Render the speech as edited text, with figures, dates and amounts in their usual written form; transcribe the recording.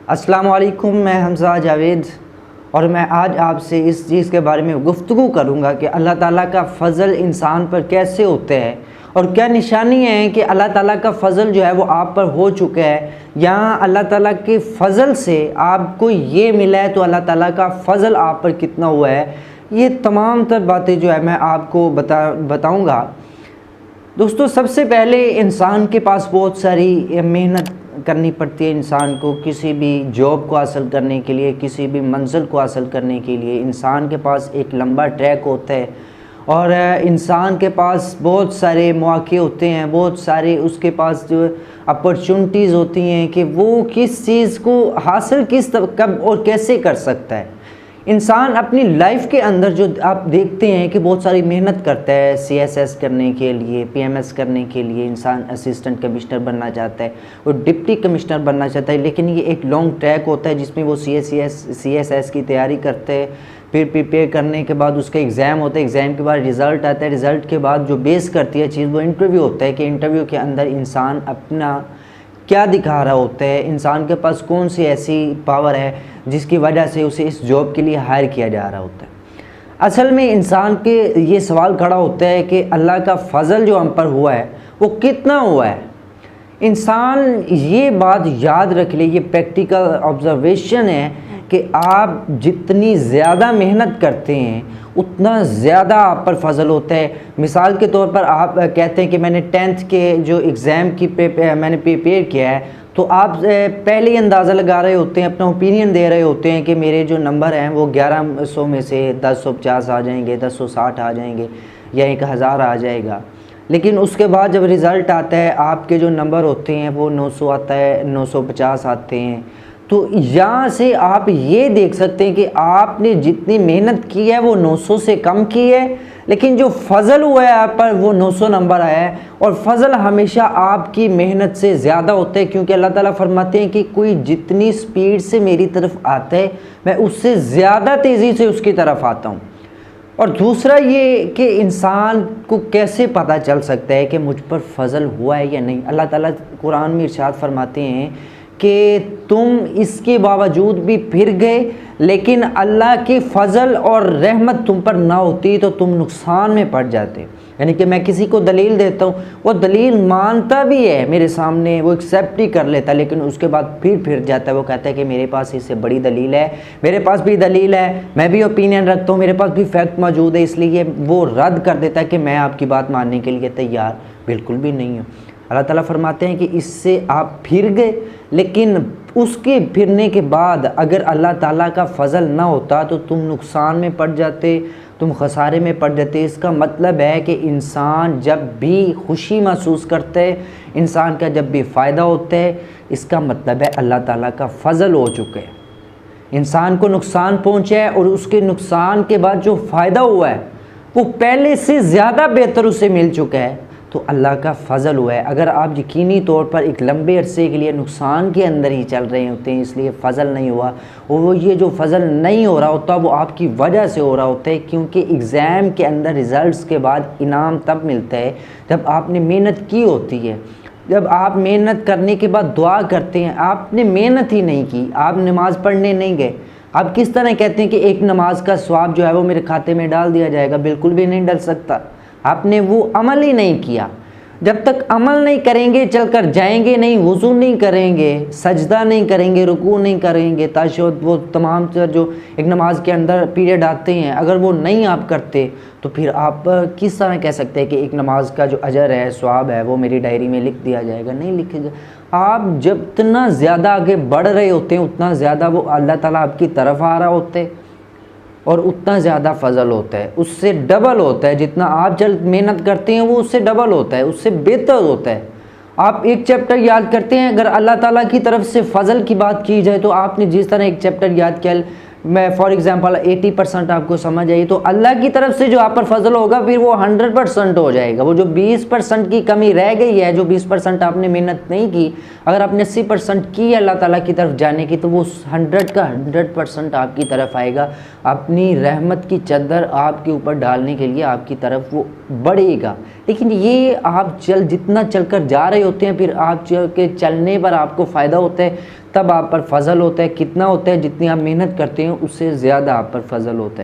अस्सलाम वालेकुम, मैं हमजा जावेद और मैं आज आपसे इस चीज़ के बारे में गुफ्तगू करूँगा कि अल्लाह ताला का फ़ज़ल इंसान पर कैसे होता है और क्या निशानी है कि अल्लाह ताला का फ़ज़ल जो है वो आप पर हो चुका है या अल्लाह ताला के फ़ज़ल से आपको ये मिला है तो अल्लाह ताला का फ़ज़ल आप पर कितना हुआ है। ये तमाम तर बातें जो है मैं आपको बताऊँगा। दोस्तों, सबसे पहले इंसान के पास बहुत सारी मेहनत करनी पड़ती है। इंसान को किसी भी जॉब को हासिल करने के लिए, किसी भी मंजिल को हासिल करने के लिए इंसान के पास एक लंबा ट्रैक होता है और इंसान के पास बहुत सारे मौके होते हैं, बहुत सारे उसके पास जो अपॉर्चुनिटीज़ होती हैं कि वो किस चीज़ को हासिल कब और कैसे कर सकता है। इंसान अपनी लाइफ के अंदर जो आप देखते हैं कि बहुत सारी मेहनत करता है, CSS करने के लिए, PMS करने के लिए इंसान असिस्टेंट कमिश्नर बनना चाहता है और डिप्टी कमिश्नर बनना चाहता है, लेकिन ये एक लॉन्ग ट्रैक होता है जिसमें वो CSS की तैयारी करते हैं। फिर प्रिपेयर करने के बाद उसका एग्ज़ाम होता है, एग्ज़ाम के बाद रिज़ल्ट आता है, रिज़ल्ट के बाद जो बेस करती है चीज़ वो इंटरव्यू होता है कि इंटरव्यू के अंदर इंसान अपना क्या दिखा रहा होता है, इंसान के पास कौन सी ऐसी पावर है जिसकी वजह से उसे इस जॉब के लिए हायर किया जा रहा होता है। असल में इंसान के ये सवाल खड़ा होता है कि अल्लाह का फ़ज़ल जो हम पर हुआ है वो कितना हुआ है। इंसान ये बात याद रख ले, ये प्रैक्टिकल ऑब्ज़र्वेशन है कि आप जितनी ज़्यादा मेहनत करते हैं उतना ज़्यादा आप पर फ़ज़ल होता है। मिसाल के तौर पर आप कहते हैं कि मैंने 10th के जो एग्ज़ाम की मैंने प्रिपेयर किया है, तो आप पहले ही अंदाज़ा लगा रहे होते हैं, अपना ओपिनियन दे रहे होते हैं कि मेरे जो नंबर हैं वो 1100 में से 1050 आ जाएंगे, 1060 आ जाएंगे या 1000 आ जाएगा। लेकिन उसके बाद जब रिज़ल्ट आता है आपके जो नंबर होते हैं वो 900 आता है, 950 आते हैं। तो यहाँ से आप ये देख सकते हैं कि आपने जितनी मेहनत की है वो 900 से कम की है, लेकिन जो फ़ज़ल हुआ है आप पर वो 900 नंबर आया है। और फ़ज़ल हमेशा आपकी मेहनत से ज़्यादा होता है, क्योंकि अल्लाह ताला फरमाते हैं कि कोई जितनी स्पीड से मेरी तरफ आता है मैं उससे ज़्यादा तेज़ी से उसकी तरफ आता हूँ। और दूसरा ये कि इंसान को कैसे पता चल सकता है कि मुझ पर फ़ज़ल हुआ है या नहीं। अल्लाह ताला कुरान में इरशाद फरमाते हैं कि तुम इसके बावजूद भी फिर गए, लेकिन अल्लाह की फ़ज़ल और रहमत तुम पर ना होती तो तुम नुकसान में पड़ जाते। यानी कि मैं किसी को दलील देता हूँ, वो दलील मानता भी है मेरे सामने, वो एक्सेप्ट ही कर लेता है, लेकिन उसके बाद फिर जाता है, वो कहता है कि मेरे पास इससे बड़ी दलील है, मेरे पास भी दलील है, मैं भी ओपिनियन रखता हूँ, मेरे पास भी फैक्ट मौजूद है, इसलिए वो रद्द कर देता है कि मैं आपकी बात मानने के लिए तैयार बिल्कुल भी नहीं हूँ। अल्लाह ताला फरमाते हैं कि इससे आप फिर गए, लेकिन उसके फिरने के बाद अगर अल्लाह ताला का फ़ज़ल ना होता तो तुम नुकसान में पड़ जाते, तुम खसारे में पड़ जाते। इसका मतलब है कि इंसान जब भी खुशी महसूस करता है, इंसान का जब भी फ़ायदा होता है, इसका मतलब है अल्लाह ताला का फ़ज़ल हो चुका है। इंसान को नुकसान पहुँचा है और उसके नुकसान के बाद जो फ़ायदा हुआ है वो पहले से ज़्यादा बेहतर उसे मिल चुका है, तो अल्लाह का फ़ज़ल हुआ है। अगर आप यकीनी तौर पर एक लंबे अरसे के लिए नुकसान के अंदर ही चल रहे होते हैं इसलिए फ़ज़ल नहीं हुआ, और वो ये जो फ़ज़ल नहीं हो रहा होता वो आपकी वजह से हो रहा होता है, क्योंकि एग्ज़ाम के अंदर रिज़ल्ट्स के बाद इनाम तब मिलता है जब आपने मेहनत की होती है। जब आप मेहनत करने के बाद दुआ करते हैं, आपने मेहनत ही नहीं की, आप नमाज़ पढ़ने नहीं गए, आप किस तरह कहते हैं कि एक नमाज का स्वाब जो है वो मेरे खाते में डाल दिया जाएगा? बिल्कुल भी नहीं डल सकता। आपने वो अमल ही नहीं किया। जब तक अमल नहीं करेंगे चलकर जाएंगे नहीं, वज़ू नहीं करेंगे, सजदा नहीं करेंगे, रुकू नहीं करेंगे, ताशहुद, वो तमाम जो एक नमाज के अंदर पीरियड आते हैं, अगर वो नहीं आप करते तो फिर आप किस तरह कह सकते हैं कि एक नमाज का जो अजर है, स्वाब है, वो मेरी डायरी में लिख दिया जाएगा? नहीं लिखेगा। आप जब इतना ज़्यादा आगे बढ़ रहे होते हैं उतना ज़्यादा वो अल्लाह ताला आपकी तरफ आ रहा होता है और उतना ज़्यादा फ़ज़ल होता है, उससे डबल होता है। जितना आप जल्द मेहनत करते हैं वो उससे डबल होता है, उससे बेहतर होता है। आप एक चैप्टर याद करते हैं, अगर अल्लाह ताला की तरफ से फ़ज़ल की बात की जाए तो आपने जिस तरह एक चैप्टर याद किया, मैं फॉर एग्जांपल 80% आपको समझ आई, तो अल्लाह की तरफ से जो आप पर फ़ज़ल होगा फिर वो 100% हो जाएगा। वो जो 20% की कमी रह गई है, जो 20% आपने मेहनत नहीं की, अगर आपने 80% की अल्लाह ताला की तरफ जाने की, तो वो 100 का 100% आपकी तरफ आएगा। अपनी रहमत की चद्दर आपके ऊपर डालने के लिए आपकी तरफ वो बढ़ेगा। लेकिन ये आप जितना चलकर जा रहे होते हैं, फिर आप चल के चलने पर आपको फ़ायदा होता है, तब आप पर फजल होता है। कितना होता है? जितनी आप मेहनत करते हैं उससे ज़्यादा आप पर फजल होता है।